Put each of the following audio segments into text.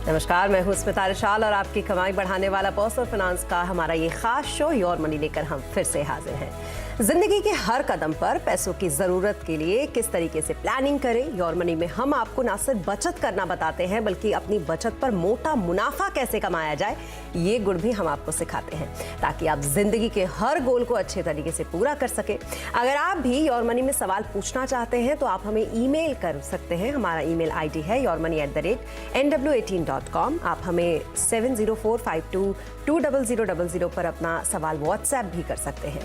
नमस्कार, मैं हूं स्मिता रिशाल और आपकी कमाई बढ़ाने वाला पर्सनल फाइनेंस का हमारा ये खास शो योर मनी लेकर हम फिर से हाजिर हैं। जिंदगी के हर कदम पर पैसों की जरूरत के लिए किस तरीके से प्लानिंग करें, योर मनी में हम आपको ना सिर्फ बचत करना बताते हैं बल्कि अपनी बचत पर मोटा मुनाफा कैसे कमाया जाए ये गुण भी हम आपको सिखाते हैं ताकि आप जिंदगी के हर गोल को अच्छे तरीके से पूरा कर सके। अगर आप भी योर मनी में सवाल पूछना चाहते हैं तो आप हमें ईमेल कर सकते हैं। हमारा ईमेल आईडी है yourmoney@nw18.com। आप हमें 7045220000 पर अपना सवाल व्हाट्सएप भी कर सकते हैं।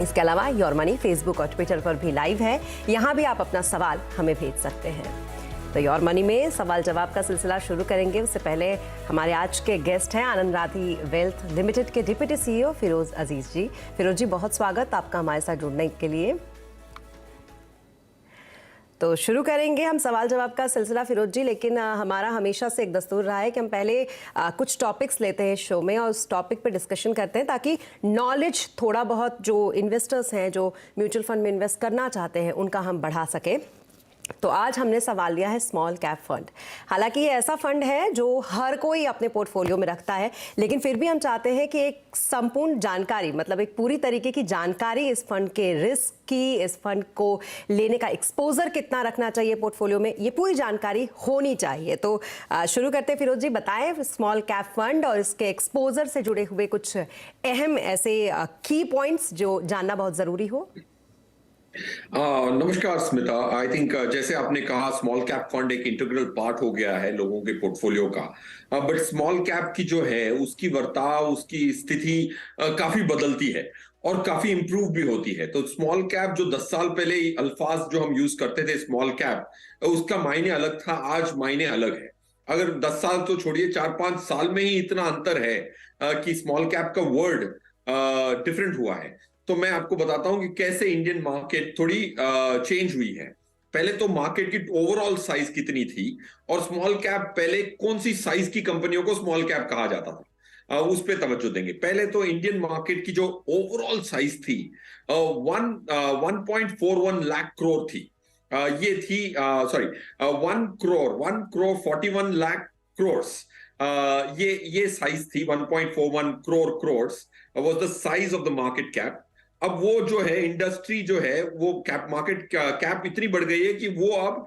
इसके अलावा योर मनी फेसबुक और ट्विटर पर भी लाइव है, यहाँ भी आप अपना सवाल हमें भेज सकते हैं। तो योर मनी में सवाल जवाब का सिलसिला शुरू करेंगे। उससे पहले हमारे आज के गेस्ट हैं आनंद राठी वेल्थ लिमिटेड के डिप्टी CEO फिरोज अजीज जी। फिरोज जी, बहुत स्वागत आपका हमारे साथ जुड़ने के लिए। तो शुरू करेंगे हम सवाल जवाब का सिलसिला फिरोज जी, लेकिन हमारा हमेशा से एक दस्तूर रहा है कि हम पहले कुछ टॉपिक्स लेते हैं शो में और उस टॉपिक पे डिस्कशन करते हैं ताकि नॉलेज थोड़ा बहुत जो इन्वेस्टर्स हैं जो म्यूचुअल फंड में इन्वेस्ट करना चाहते हैं उनका हम बढ़ा सकें। तो आज हमने सवाल लिया है स्मॉल कैप फंड। हालांकि ये ऐसा फंड है जो हर कोई अपने पोर्टफोलियो में रखता है, लेकिन फिर भी हम चाहते हैं कि एक संपूर्ण जानकारी, मतलब एक पूरी तरीके की जानकारी इस फंड के रिस्क की, इस फंड को लेने का एक्सपोजर कितना रखना चाहिए पोर्टफोलियो में, ये पूरी जानकारी होनी चाहिए। तो शुरू करते हैं फिरोज जी, बताएं स्मॉल कैप फंड और इसके एक्सपोजर से जुड़े हुए कुछ अहम ऐसे की पॉइंट्स जो जानना बहुत जरूरी हो। नमस्कार स्मिता। आई थिंक जैसे आपने कहा स्मॉल कैप फंड एक इंटीग्रल पार्ट हो गया है लोगों के पोर्टफोलियो का। बट स्मॉल कैप की जो है उसकी वर्ताव, उसकी स्थिति काफी बदलती है और काफी इंप्रूव भी होती है। तो स्मॉल कैप जो 10 साल पहले अल्फाज जो हम यूज करते थे स्मॉल कैप, उसका मायने अलग था, आज मायने अलग है। अगर 10 साल तो छोड़िए, 4-5 साल में ही इतना अंतर है कि स्मॉल कैप का वर्ड डिफरेंट हुआ है। तो मैं आपको बताता हूं कि कैसे इंडियन मार्केट थोड़ी चेंज हुई है। पहले तो मार्केट की ओवरऑल साइज कितनी थी और स्मॉल कैप पहले कौन सी साइज की कंपनियों को स्मॉल कैप कहा जाता था, उस पे तवज्जो देंगे। पहले तो इंडियन मार्केट की जो ओवरऑल साइज थी 1.41 लाख करोड़ थी। ये थी 1 करोड़ 41 लाख करोड़। ये साइज थी 1.41 crore was the size of the market cap. अब वो जो है इंडस्ट्री जो है वो मार्केट कैप इतनी बढ़ गई है कि वो अब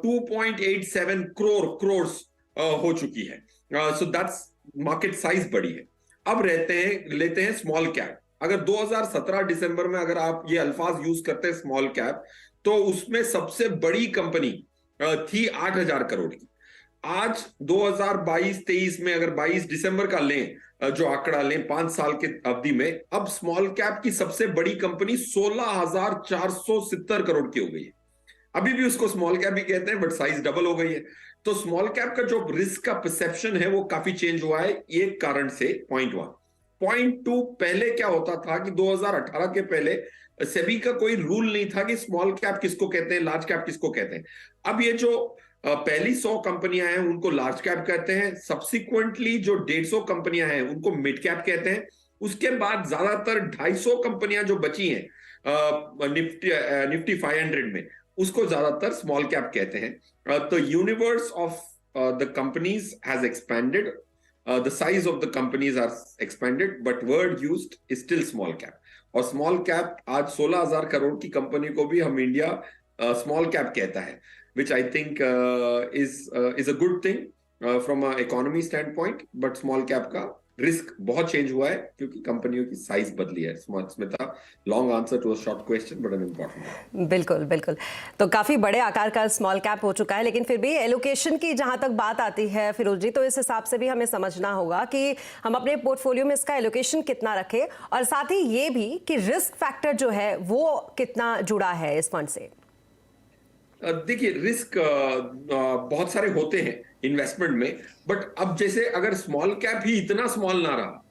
2.87 करोड़ हो चुकी है। सो दैट्स मार्केट साइज बढ़ी है। अब लेते हैं स्मॉल कैप। अगर 2017 दिसंबर में अगर आप ये अल्फाज यूज करते हैं स्मॉल कैप, तो उसमें सबसे बड़ी कंपनी थी 8,000 करोड़ की। आज 2022-23 में अगर 22 दिसंबर का लें, जो आंकड़ा लें 5 साल के अवधि में, अब स्मॉल कैप की सबसे बड़ी कंपनी 16,470 करोड़ की हो गई है। अभी भी उसको स्मॉल कैप ही कहते हैं बट साइज डबल हो गई है। तो स्मॉल कैप का जो रिस्क का परसेप्शन है वो काफी चेंज हुआ है एक कारण से। पॉइंट 1। पॉइंट 2, पहले क्या होता था कि 2018 के पहले सेबी का कोई रूल नहीं था कि स्मॉल कैप किसको कहते हैं, लार्ज कैप किसको कहते हैं। अब ये जो पहली 100 कंपनियां हैं उनको लार्ज कैप कहते हैं, सब्सिक्वेंटली जो 150 कंपनियां हैं उनको मिड कैप कहते हैं। उसके बाद ज्यादातर 250 कंपनियां जो बची हैं निफ्टी 500 में, उसको ज्यादातर स्मॉल कैप कहते हैं। तो universe of the companies has expanded, the size of the companies are expanded, but word used is still small cap. और स्मॉल कैप आज 16,000 करोड़ की कंपनी को भी हम इंडिया स्मॉल कैप कहता है, which I think is a good thing from an economy standpoint, but small cap का risk बहुत चेंज हुआ है क्योंकि कंपनियों की साइज बदली है। Smita, long answer to a short question but an important. बिल्कुल बिल्कुल। तो काफी बड़े आकार का स्मॉल कैप हो चुका है, लेकिन फिर भी एलोकेशन की जहां तक बात आती है फिरोज जी, तो इस हिसाब से भी हमें समझना होगा कि हम अपने पोर्टफोलियो में इसका एलोकेशन कितना रखें और साथ ही ये भी कि रिस्क फैक्टर जो है वो कितना जुड़ा है इस फंड से। देखिए, रिस्क बहुत सारे होते हैं इन्वेस्टमेंट में, बट अब जैसे अगर स्मॉल कैप ही इतना स्मॉल ना रहा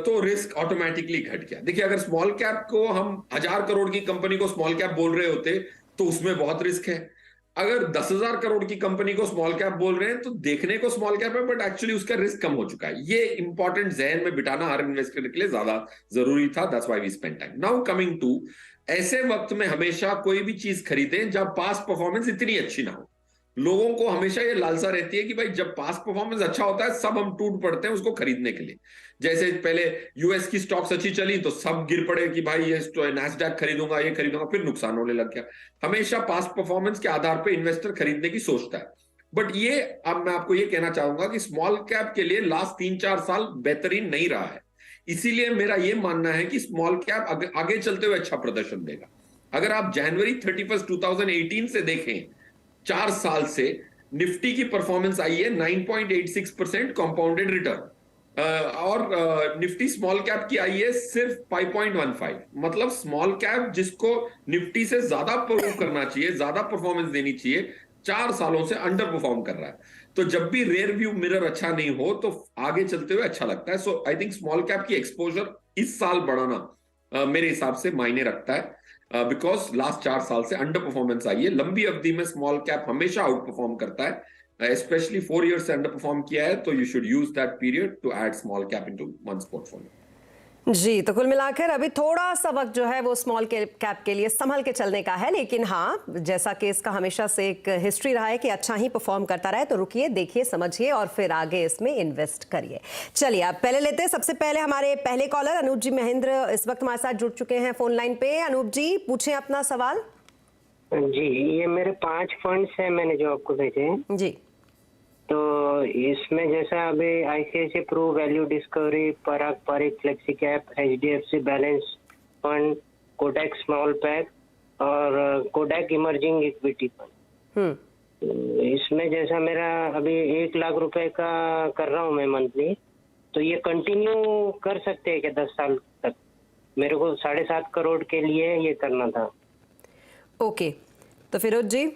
तो रिस्क ऑटोमेटिकली घट गया। देखिए, अगर स्मॉल कैप को हम 1,000 करोड़ की कंपनी को स्मॉल कैप बोल रहे होते तो उसमें बहुत रिस्क है। अगर 10,000 करोड़ की कंपनी को स्मॉल कैप बोल रहे हैं तो देखने को स्मॉल कैप है बट एक्चुअली उसका रिस्क कम हो चुका है। ये इंपॉर्टेंट जहन में बिठाना हर इन्वेस्टर के लिए ज्यादा जरूरी था। That's why we spend time. Now coming to, ऐसे वक्त में हमेशा कोई भी चीज खरीदें जब पास परफॉर्मेंस इतनी अच्छी ना हो। लोगों को हमेशा ये लालसा रहती है कि भाई जब पास्ट परफॉर्मेंस अच्छा होता है सब हम टूट पड़ते हैं उसको खरीदने के लिए। जैसे पहले यूएस की स्टॉक्स अच्छी चली तो सब गिर पड़े कि भाई ये नैस्डैक खरीदूंगा, ये खरीदूंगा, फिर नुकसान होने लग गया। हमेशा पास्ट परफॉर्मेंस के आधार पर इन्वेस्टर खरीदने की सोचता है। बट ये अब मैं आपको ये कहना चाहूंगा कि स्मॉल कैप के लिए लास्ट 3-4 साल बेहतरीन नहीं रहा है। इसीलिए मेरा ये मानना है कि स्मॉल कैप आगे चलते हुए अच्छा प्रदर्शन देगा। अगर आप जनवरी 31, 2018 से देखें, 4 साल से निफ्टी की परफॉर्मेंस आई है 9.86% कंपाउंडेड रिटर्न, और निफ्टी स्मॉल कैप की आई है सिर्फ 5.15। मतलब स्मॉल कैप जिसको निफ्टी से ज्यादा प्रूव करना चाहिए, ज्यादा परफॉर्मेंस देनी चाहिए, 4 सालों से अंडर परफॉर्म कर रहा है। तो जब भी रेयर व्यू मिरर अच्छा नहीं हो तो आगे चलते हुए अच्छा लगता है। सो आई थिंक स्मॉल कैप की एक्सपोजर इस साल बढ़ाना मेरे हिसाब से मायने रखता है, बिकॉज लास्ट 4 साल से अंडर परफॉर्मेंस आई है। लंबी अवधि में स्मॉल कैप हमेशा आउट परफॉर्म करता है, स्पेशली 4 ईयर से अंडर परफॉर्म किया है, तो you should use that period to add small cap into one's portfolio. जी, तो कुल मिलाकर अभी थोड़ा सा वक्त जो है वो स्मॉल कैप के लिए संभल के चलने का है, लेकिन हाँ, जैसा कि इसका हमेशा से एक हिस्ट्री रहा है कि अच्छा ही परफॉर्म करता रहा है, तो रुकिए, देखिए, समझिए और फिर आगे इसमें इन्वेस्ट करिए। चलिए, अब पहले लेते हैं सबसे पहले हमारे पहले कॉलर अनूप जी महेंद्र इस वक्त हमारे साथ जुड़ चुके हैं फोन लाइन पे। अनूप जी, पूछें अपना सवाल। जी, ये मेरे 5 फंड्स हैं मैंने जो आपको भेजे हैं। जी, तो इसमें जैसा अभी ICICI Pru, value discovery, Parag Parikh flexi cap, HDFC balance fund, Kotak small पैक और कोटक इमर्जिंग इक्विटी फंड, इसमें जैसा मेरा अभी 1 लाख रुपए का कर रहा हूँ मैं मंथली, तो ये कंटिन्यू कर सकते हैं क्या 10 साल तक? मेरे को 7.5 करोड़ के लिए ये करना था। ओके, तो फिरोज जी,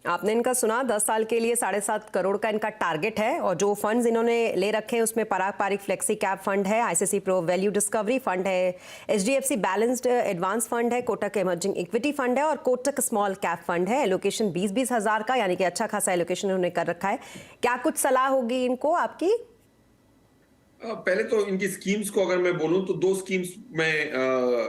आपने इनका सुना, 10 साल के लिए 7.5 करोड़ का इनका टारगेट है, और जो फंड्स इन्होंने ले रखे हैं उसमें Parag Parikh flexi cap fund है, ICICI pro value discovery fund है, एचडीएफसी बैलेंस्ड एडवांस फंड है, कोटक इमर्जिंग इक्विटी फंड है और कोटक स्मॉल कैप फंड है। एलोकेशन 20-20 हजार का, यानी कि अच्छा खासा एलोकेशन उन्होंने कर रखा है। क्या कुछ सलाह होगी इनको आपकी? पहले तो इनकी स्कीम्स को अगर मैं बोलूं तो 2 स्कीम्स में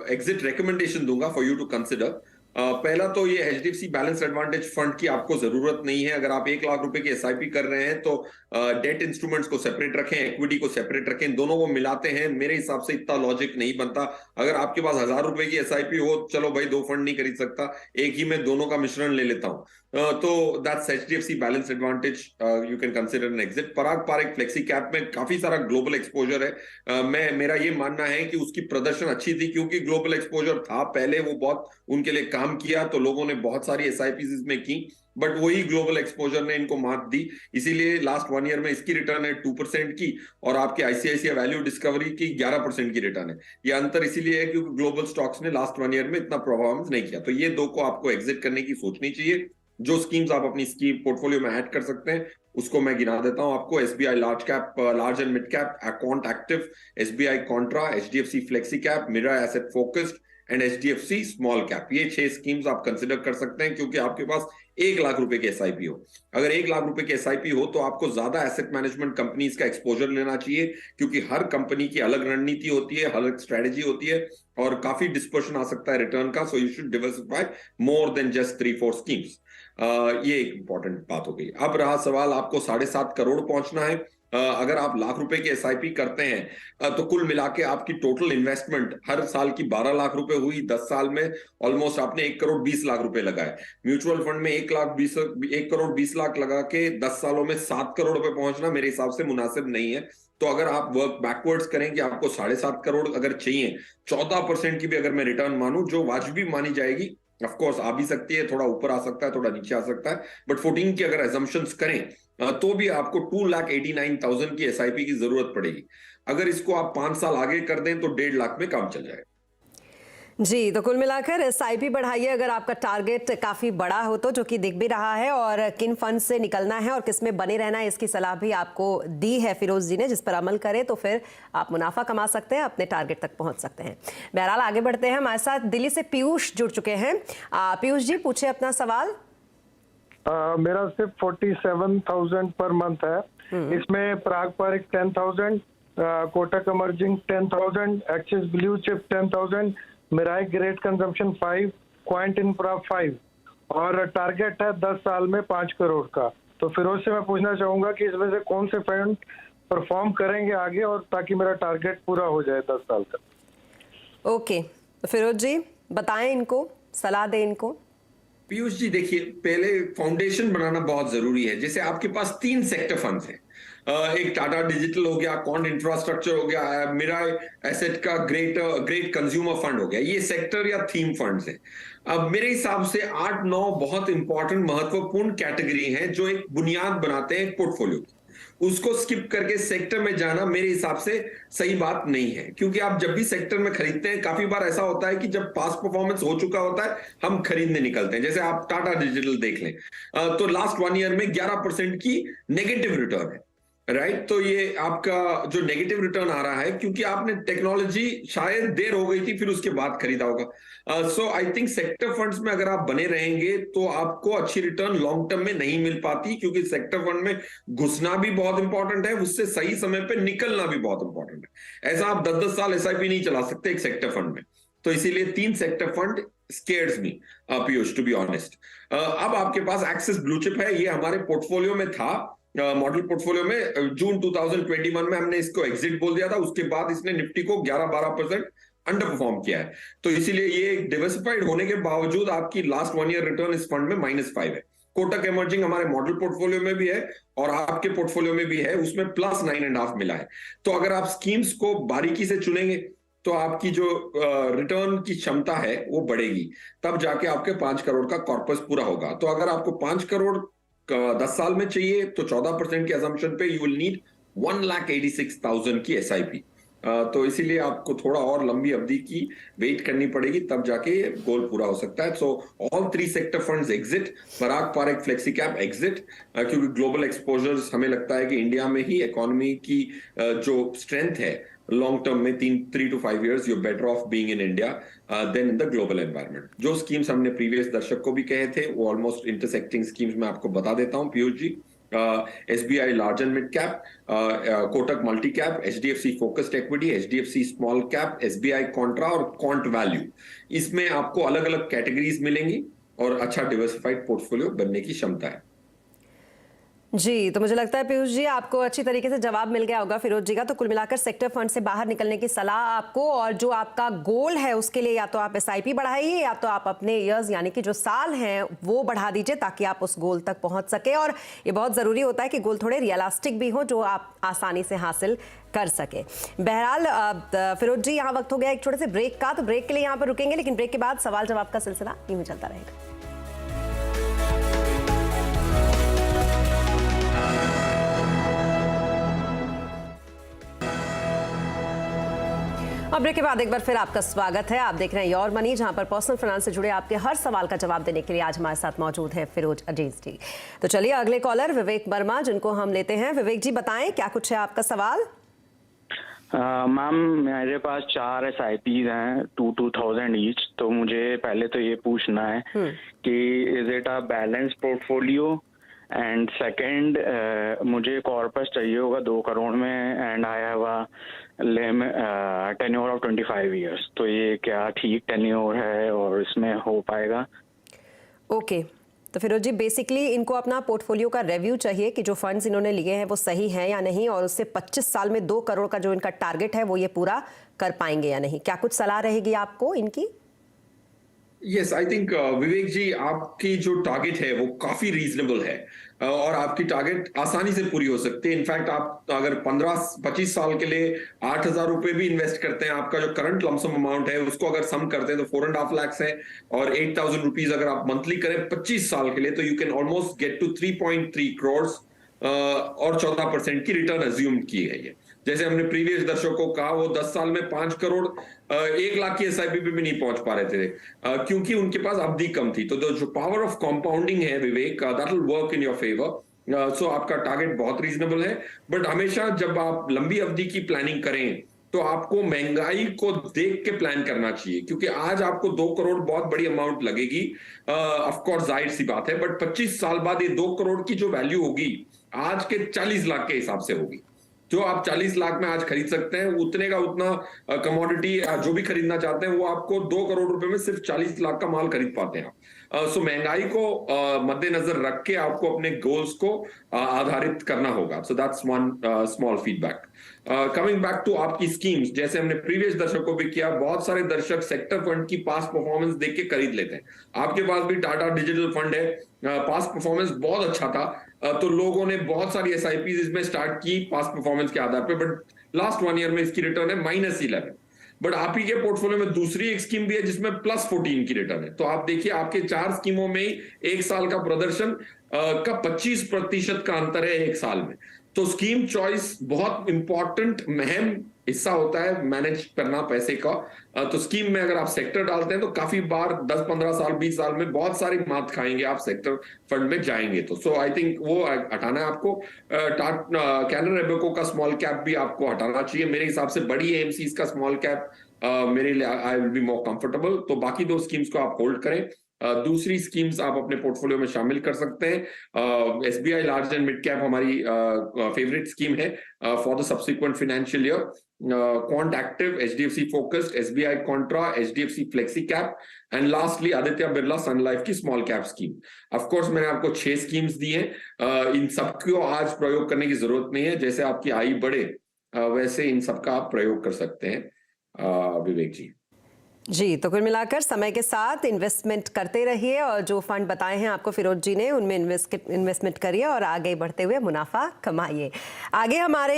एग्जिट रिकमेंडेशन दूंगा फॉर यू टू कंसिडर। पहला तो ये एचडीएफसी बैलेंस एडवांटेज फंड की आपको जरूरत नहीं है। अगर आप 1 लाख रुपए की एसआईपी कर रहे हैं तो डेट इंस्ट्रूमेंट्स को सेपरेट रखें, इक्विटी को सेपरेट रखें, दोनों को मिलाते हैं मेरे हिसाब से इतना लॉजिक नहीं बनता। अगर आपके पास 1000 रुपए की एसआईपी हो, चलो भाई 2 फंड नहीं खरीद सकता, एक ही में दोनों का मिश्रण ले लेता हूं, तो that's HDFC balance advantage, you can consider an exit. Parag Parikh flexi cap में काफी सारा ग्लोबल एक्सपोजर है। मेरा ये मानना है कि उसकी प्रदर्शन अच्छी थी क्योंकि ग्लोबल एक्सपोजर था पहले, वो बहुत उनके लिए काम किया, तो लोगों ने बहुत सारी एसआईपीज इसमें की, बट वही ग्लोबल एक्सपोजर ने इनको मात दी। इसीलिए लास्ट 1 ईयर में इसकी रिटर्न है 2% की, और आपके आईसीआईसीआई वैल्यू डिस्कवरी की 11% की रिटर्न है। ये अंतर इसीलिए है क्योंकि ग्लोबल स्टॉक्स ने लास्ट 1 ईयर में इतना परफॉर्मेंस नहीं किया। तो ये 2 को आपको एग्जिट करने की सोचनी चाहिए। जो स्कीम्स आप अपनी स्कीम पोर्टफोलियो में ऐड कर सकते हैं उसको मैं गिना देता हूं आपको। SBI large and mid cap, account active, SBI contra, HDFC flexi cap, Mirae asset focused and HDFC small cap. ये 6 स्कीम्स आप कंसिडर कर सकते हैं क्योंकि आपके पास 1 लाख रुपए की एसआईपी हो। अगर 1 लाख रुपए की एसआईपी हो तो आपको ज्यादा एसेट मैनेजमेंट कंपनीज का एक्सपोजर लेना चाहिए, क्योंकि हर कंपनी की अलग रणनीति होती है, अलग स्ट्रेटेजी होती है और काफी डिस्पर्शन आ सकता है रिटर्न का। So you should diversify more than just 3-4 schemes. ये एक इंपॉर्टेंट बात हो गई। अब रहा सवाल, आपको 7.5 करोड़ पहुंचना है। अगर आप लाख रुपए की एसआईपी करते हैं तो कुल मिला के आपकी टोटल इन्वेस्टमेंट हर साल की 12 लाख रुपए हुई। 10 साल में ऑलमोस्ट आपने 1 करोड़ 20 लाख रुपए लगाए। म्यूचुअल फंड में 1 करोड़ 20 लाख लगा के 10 सालों में 7 करोड़ रुपए पहुंचना मेरे हिसाब से मुनासिब नहीं है। तो अगर आप वर्क बैकवर्ड्स करें कि आपको 7.5 करोड़ अगर चाहिए, 14% की भी अगर मैं रिटर्न मानूं जो वाजिबी मानी जाएगी, ऑफ कोर्स आ भी सकती है, थोड़ा ऊपर आ सकता है, थोड़ा नीचे आ सकता है, बट 14 की अगर एजम्पशंस करें तो भी आपको 2,89,000 की एसआईपी की जरूरत पड़ेगी। अगर इसको आप 5 साल आगे कर दें तो 1.5 लाख में काम चल जाएगा। जी, तो कुल मिलाकर एसआईपी बढ़ाइए अगर आपका टारगेट काफ़ी बड़ा हो तो, जो कि दिख भी रहा है, और किन फंड से निकलना है और किस में बने रहना है इसकी सलाह भी आपको दी है फिरोज जी ने, जिस पर अमल करें तो फिर आप मुनाफा कमा सकते हैं, अपने टारगेट तक पहुंच सकते हैं। बहरहाल आगे बढ़ते हैं, हमारे साथ दिल्ली से पीयूष जुड़ चुके हैं। पीयूष जी, पूछे अपना सवाल। मेरा सिर्फ 47,000 पर मंथ है। इसमें Parag Parikh 10,000, Kotak emerging 10,000, Axis blue chip 10,000, Mirae great consumption 5, quant infra 5 और टारगेट है 10 साल में 5 करोड़ का। तो फिरोज से मैं पूछना चाहूंगा कि इसमें से कौन से फंड परफॉर्म करेंगे आगे, और ताकि मेरा टारगेट पूरा हो जाए 10 साल तक। ओके, तो फिरोज जी बताएं, इनको सलाह दें इनको। पीयूष जी देखिए, पहले फाउंडेशन बनाना बहुत जरूरी है। जैसे आपके पास 3 सेक्टर फंड्स हैं, एक टाटा डिजिटल हो गया, कॉन्ड इंफ्रास्ट्रक्चर हो गया, मेरा एसेट का ग्रेट कंज्यूमर फंड हो गया, ये सेक्टर या थीम फंड्स हैं। अब मेरे हिसाब से 8-9 बहुत इंपॉर्टेंट महत्वपूर्ण कैटेगरी हैं जो एक बुनियाद बनाते हैं पोर्टफोलियो की। उसको स्किप करके सेक्टर में जाना मेरे हिसाब से सही बात नहीं है, क्योंकि आप जब भी सेक्टर में खरीदते हैं, काफी बार ऐसा होता है कि जब पास्ट परफॉर्मेंस हो चुका होता है हम खरीदने निकलते हैं। जैसे आप टाटा डिजिटल देख लें, तो लास्ट 1 ईयर में 11% की नेगेटिव रिटर्न है, राइट। तो ये आपका जो नेगेटिव रिटर्न आ रहा है क्योंकि आपने टेक्नोलॉजी शायद देर हो गई थी फिर उसके बाद खरीदा होगा। सो आई थिंक सेक्टर फंड्स में अगर आप बने रहेंगे तो आपको अच्छी रिटर्न लॉन्ग टर्म में नहीं मिल पाती, क्योंकि सेक्टर फंड में घुसना भी बहुत इंपॉर्टेंट है, उससे सही समय पे निकलना भी बहुत इंपॉर्टेंट है। ऐसा आप 10-10 साल एसआईपी नहीं चला सकते एक सेक्टर फंड में। तो इसीलिए 3 sector fund scares me Piyush, to be honest. अब आपके पास एक्सिस ब्लू चिप है, ये हमारे पोर्टफोलियो में था, मॉडल पोर्टफोलियो में। जून 2021 में हमने इसको एग्जिट बोल दिया था, उसके बाद इसने निफ्टी को 11-12% अंडर परफॉर्म किया है। तो इसीलिए ये डिवर्सिफाइड होने के बावजूद आपकी लास्ट 1 ईयर रिटर्न इस फंड में -5 है। कोटक इमर्जिंग हमारे मॉडल पोर्टफोलियो में भी है और आपके पोर्टफोलियो में भी है, उसमें +9.5 मिला है। तो अगर आप स्कीम्स को बारीकी से चुनेंगे तो आपकी जो रिटर्न की क्षमता है वो बढ़ेगी, तब जाके आपके 5 करोड़ का कॉर्पस पूरा होगा। तो अगर आपको 5 करोड़ 10 साल में चाहिए तो 14% के असम्पशन पे यू विल नीड 1,86,000 की एसआईपी। तो इसीलिए आपको थोड़ा और लंबी अवधि की वेट करनी पड़ेगी, तब जाके ये गोल पूरा हो सकता है। So all 3 sector funds exit, Parag Parekh flexi cap exit, क्योंकि ग्लोबल एक्सपोजर्स हमें लगता है कि इंडिया में ही इकोनॉमी की जो स्ट्रेंथ है लॉन्ग टर्म में 3 to 5 years you're better off being in India than in the global environment। जो स्कीम्स हमने प्रीवियस दर्शक को भी कहे थे वो ऑलमोस्ट इंटरसेक्टिंग स्कीम्स मैं आपको बता देता हूं Piyush ji. SBI large and mid cap, Kotak multi cap, HDFC focused equity, HDFC small cap, SBI Contra और क्वांट वैल्यू, इसमें आपको अलग अलग कैटेगरीज मिलेंगी और अच्छा डिवर्सिफाइड पोर्टफोलियो बनने की क्षमता है। जी, तो मुझे लगता है पीयूष जी आपको अच्छी तरीके से जवाब मिल गया होगा फिरोज जी का। तो कुल मिलाकर सेक्टर फंड से बाहर निकलने की सलाह आपको, और जो आपका गोल है उसके लिए या तो आप एसआईपी बढ़ाइए या तो आप अपने ईयर्स यानी कि जो साल हैं वो बढ़ा दीजिए ताकि आप उस गोल तक पहुंच सके। और ये बहुत ज़रूरी होता है कि गोल थोड़े रियलिस्टिक भी हो जो आप आसानी से हासिल कर सके। बहरहाल फिरोज जी यहाँ वक्त हो गया एक छोटे से ब्रेक का, तो ब्रेक के लिए यहाँ पर रुकेंगे, लेकिन ब्रेक के बाद सवाल जवाब का सिलसिला यूं चलता रहेगा। अब ब्रेक के बाद एक बार फिर आपका स्वागत है। आप देख रहे हैं योर मनी, जहां पर पर्सनल फाइनेंस से जुड़े आपके हर सवाल का जवाब देने के लिए आज हमारे साथ मौजूद हैं फिरोज अजीज जी। तो चलिए अगले कॉलर विवेक वर्मा जिनको हम लेते हैं। विवेक जी बताएं क्या कुछ है आपका सवाल। मैम मेरे पास 4 SIPs हैं 2,000 ईच। तो मुझे पहले तो ये पूछना है कि is it a balance portfolio, and second मुझे कॉर्पस चाहिए होगा 2 करोड़ में, and I have a tenure of 25 years। तो ये क्या ठीक टेन्योर है और इसमें हो पाएगा? ओके, तो फिरोज जी बेसिकली इनको अपना पोर्टफोलियो का रिव्यू चाहिए कि जो फंड्स इन्होंने लिए हैं वो सही हैं या नहीं, और उससे 25 साल में 2 करोड़ का जो इनका टारगेट है वो ये पूरा कर पाएंगे या नहीं। क्या कुछ सलाह रहेगी आपको इनकी? यस, आई थिंक विवेक जी आपकी जो टारगेट है वो काफी रीजनेबल है और आपकी टारगेट आसानी से पूरी हो सकती है। इनफैक्ट आप अगर 15-25 साल के लिए 8,000 रुपए भी इन्वेस्ट करते हैं, आपका जो करंट लमसम अमाउंट है उसको अगर सम करते हैं तो 4.5 लाख है, और 8,000 रुपीज अगर आप मंथली करें 25 साल के लिए तो you can almost get to 3.3 crore और 14% की रिटर्न अज्यूम की गई है। जैसे हमने प्रीवियस दर्शकों को कहा वो 10 साल में 5 करोड़ 1 लाख की एसआईपी पे भी नहीं पहुंच पा रहे थे क्योंकि उनके पास अवधि कम थी। तो जो पावर ऑफ कंपाउंडिंग है Vivek, that will work in your favour. So आपका टारगेट बहुत रीजनेबल है, बट हमेशा जब आप लंबी अवधि की प्लानिंग करें तो आपको महंगाई को देख के प्लान करना चाहिए, क्योंकि आज आपको 2 करोड़ बहुत बड़ी अमाउंट लगेगी, ऑफ कोर्स जाहिर सी बात है, बट 25 साल बाद ये 2 करोड़ की जो वैल्यू होगी आज के 40 लाख के हिसाब से होगी। जो आप 40 लाख में आज खरीद सकते हैं उतने का उतना कमोडिटी जो भी खरीदना चाहते हैं वो आपको 2 करोड़ रुपए में सिर्फ 40 लाख का माल खरीद पाते हैं। सो महंगाई को मद्देनजर रख के आपको अपने गोल्स को आधारित करना होगा. So that's one small feedback. Coming back to आपकी स्कीम्स, जैसे हमने प्रीवियस दर्शक को भी किया, बहुत सारे दर्शक सेक्टर फंड की पास्ट परफॉर्मेंस देख के खरीद लेते हैं. आपके पास भी टाटा डिजिटल फंड है, पास्ट परफॉर्मेंस बहुत अच्छा था, तो लोगों ने बहुत सारी एसआईपी इसमें स्टार्ट की पास्ट परफॉर्मेंस के आधार पे, बट लास्ट 1 ईयर में इसकी रिटर्न है -11. बट आप ही के पोर्टफोलियो में दूसरी एक स्कीम भी है जिसमें +14 की रिटर्न है. तो आप देखिए आपके 4 स्कीमों में ही 1 साल का प्रदर्शन का 25% का अंतर है 1 साल में. तो स्कीम चॉइस बहुत इंपॉर्टेंट अहम हिस्सा होता है मैनेज करना पैसे का. तो स्कीम में अगर आप सेक्टर डालते हैं तो काफी बार 10-15 साल 20 साल में बहुत सारी मात खाएंगे आप सेक्टर फंड में जाएंगे तो. सो आई थिंक वो हटाना है आपको. कैनरा रोबेको का स्मॉल कैप भी आपको हटाना चाहिए. मेरे हिसाब से बड़ी एएमसीज का स्मॉल कैप मेरे लिए I will be more comfortable. तो बाकी 2 स्कीम्स को आप होल्ड करें. दूसरी स्कीम्स आप अपने पोर्टफोलियो में शामिल कर सकते हैं. SBI large and mid cap हमारी फेवरेट स्कीम है for the subsequent financial year. Quant active, HDFC focused, SBI contra, HDFC flexi cap and lastly Aditya Birla sun life की small cap scheme. Of course मैंने आपको 6 स्कीम्स दी हैं. इन सबको आज प्रयोग करने की जरूरत नहीं है. जैसे आपकी आयु बढ़े वैसे इन सबका आप प्रयोग कर सकते हैं. विवेक जी, तो कुल मिलाकर समय के साथ इन्वेस्टमेंट करते रहिए और जो फंड बताए हैं आपको फिरोज जी ने उनमें इन्वेस्टमेंट करिए और आगे बढ़ते हुए मुनाफा कमाइए. आगे हमारे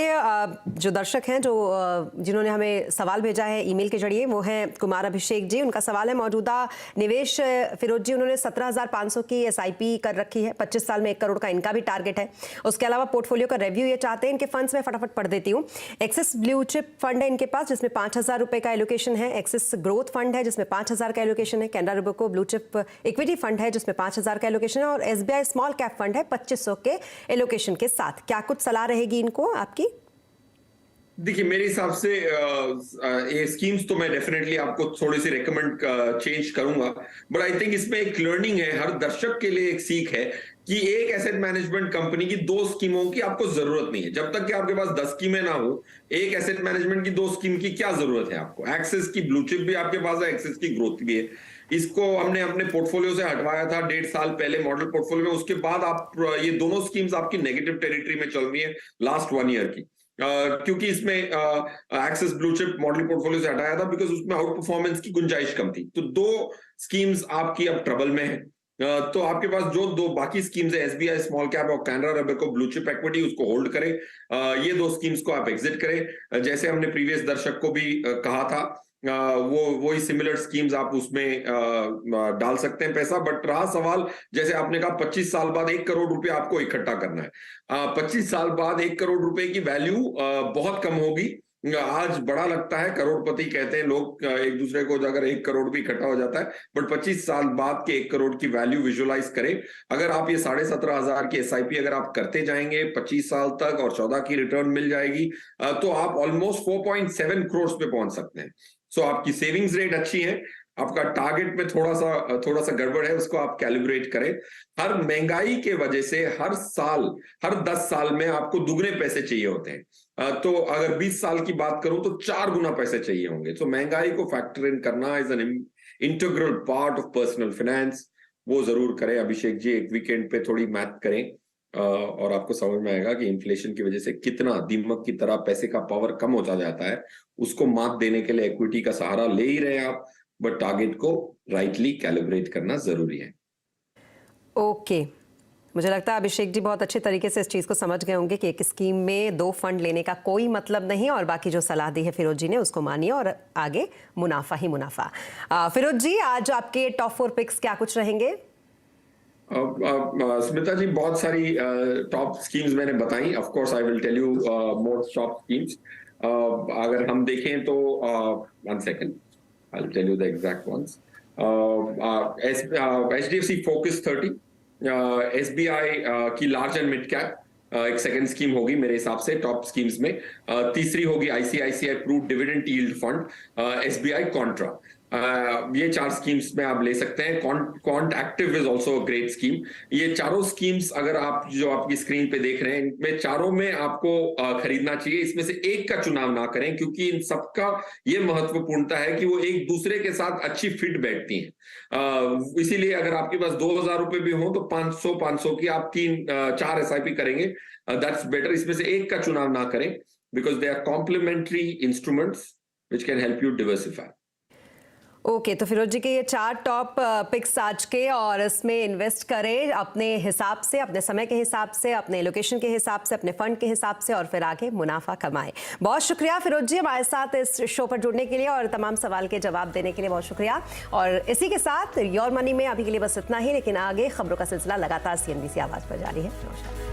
जो दर्शक हैं जिन्होंने हमें सवाल भेजा है ईमेल के जरिए वो हैं कुमार अभिषेक जी. उनका सवाल है मौजूदा निवेश फिरोज जी उन्होंने 17,500 की एसआईपी कर रखी है. 25 साल में 1 करोड़ का इनका भी टारगेट है. उसके अलावा पोर्टफोलियो का रिव्यू ये चाहते हैं. इनके फंड्स में फटाफट पढ़ देती हूँ. एक्सिस ब्लू चिप फंड है इनके पास जिसमें 5,000 रुपए का एलोकेशन है. एक्सिस ग्रोथ फंड है जिसमें 5,000 का एलोकेशन है. Canara Robeco blue chip equity fund है जिसमें 5,000 का एलोकेशन है और एसबीआई स्मॉल कैप फंड है 2,500 के एलोकेशन के साथ. क्या कुछ सलाह रहेगी इनको आपकी? देखिए मेरे हिसाब से ये स्कीम्स तो मैं डेफिनेटली आपको थोड़ी सी रेकमेंड चेंज करूंगा. बट आई थिंक इसमें एक लर्निंग है, हर दर्शक के लिए एक सीख है कि एक एसेट मैनेजमेंट कंपनी की 2 स्कीमों की आपको जरूरत नहीं है. जब तक कि आपके पास 10 स्कीमें ना हो, एक एसेट मैनेजमेंट की 2 स्कीम की क्या जरूरत है आपको. एक्सिस की ब्लू चिप भी आपके पास है, एक्सिस की ग्रोथ भी है. इसको हमने अपने पोर्टफोलियो से हटवाया था 1.5 साल पहले मॉडल पोर्टफोलियो में. उसके बाद आप ये दोनों स्कीम्स आपकी नेगेटिव टेरिटरी में चल रही है लास्ट 1 ईयर की. क्योंकि इसमें axis blue chip model portfolio से हटाया था बिकॉज उसमें आउट परफॉर्मेंस की गुंजाइश कम थी. तो 2 स्कीम्स आपकी अब ट्रबल में है. तो आपके पास जो 2 बाकी स्कीम्स है एसबीआई स्मॉल कैप और Canara Robeco blue chip equity, उसको होल्ड करें. ये 2 स्कीम्स को आप एग्जिट करें. जैसे हमने प्रीवियस दर्शक को भी कहा था वही सिमिलर स्कीम्स आप उसमें डाल सकते हैं पैसा. बट रहा सवाल, जैसे आपने कहा 25 साल बाद 1 करोड़ रुपए आपको इकट्ठा करना है. 25 साल बाद 1 करोड़ रुपए की वैल्यू बहुत कम होगी. आज बड़ा लगता है, करोड़पति कहते हैं लोग एक दूसरे को, अगर 1 करोड़ भी इकट्ठा हो जाता है. बट 25 साल बाद के 1 करोड़ की वैल्यू विजुअलाइज करें. अगर आप ये 17,500 की एसआईपी अगर आप करते जाएंगे 25 साल तक और 14 की रिटर्न मिल जाएगी तो आप ऑलमोस्ट 4.7 करोड़ पे पहुंच सकते हैं. सो आपकी सेविंग्स रेट अच्छी है. आपका टारगेट में थोड़ा सा गड़बड़ है, उसको आप कैलिब्रेट करें. हर महंगाई के वजह से हर साल, हर 10 साल में आपको दुगने पैसे चाहिए होते हैं. तो अगर 20 साल की बात करूं तो 4 गुना पैसे चाहिए होंगे. तो महंगाई को फैक्टर इन करना is an integral part of personal finance. वो जरूर करें. अभिषेक जी एक वीकेंड पे थोड़ी मैथ करें और आपको समझ में आएगा कि इन्फ्लेशन की वजह से कितना दीमक की तरह पैसे का पावर कम होता जाता है. उसको मात देने के लिए इक्विटी का सहारा ले ही रहे हैं आप, बट टारगेट को राइटली कैलिब्रेट करना जरूरी है. ओके, मुझे लगता है अभिषेक जी बहुत अच्छे तरीके से इस चीज़ को समझ गए होंगे कि एक स्कीम में 2 फंड लेने का कोई मतलब नहीं और बाकी जो सलाह दी है फिरोज जी ने उसको मानिए और आगे मुनाफा ही मुनाफा. फिरोज जी आज आपके टॉप 4 पिक्स क्या कुछ रहेंगे? स्मिता जी बहुत सारी टॉप स्कीम्स मैंने बताई. Of course I will tell you more top schemes. अगर हम देखें तो 1 second, I will tell you the exact ones. HDFC focus 30, SBI की लार्ज एंड मिड कैप एक सेकंड स्कीम होगी मेरे हिसाब से टॉप स्कीम्स में. तीसरी होगी ICICI pru dividend yield fund, SBI contra. ये 4 स्कीम्स में आप ले सकते हैं। Quant active is also a great scheme. ये चारों स्कीम्स अगर आप जो आपकी स्क्रीन पे देख रहे हैं, इनमें चारों में आपको खरीदना चाहिए। इसमें से एक का चुनाव ना करें, क्योंकि इन सबका ये महत्वपूर्णता है कि वो एक दूसरे के साथ अच्छी फिट बैठती हैं। इसीलिए अगर आपके पास 2000 रुपए भी हो तो 500 की आप 4 SIP करेंगे, दैट्स बेटर। इसमें से एक का चुनाव ना करें, because they are complimentary instruments which can help you diversify. Okay, तो फिरोज जी के ये 4 टॉप पिक्स आज के, और इसमें इन्वेस्ट करें अपने हिसाब से, अपने समय के हिसाब से, अपने लोकेशन के हिसाब से, अपने फंड के हिसाब से, और फिर आगे मुनाफा कमाएं। बहुत शुक्रिया फिरोज जी हमारे साथ इस शो पर जुड़ने के लिए और तमाम सवाल के जवाब देने के लिए, बहुत शुक्रिया। और इसी के साथ योर मनी में अभी के लिए बस इतना ही, लेकिन आगे खबरों का सिलसिला लगातार CNBC आवाज पर जारी है। नमस्कार।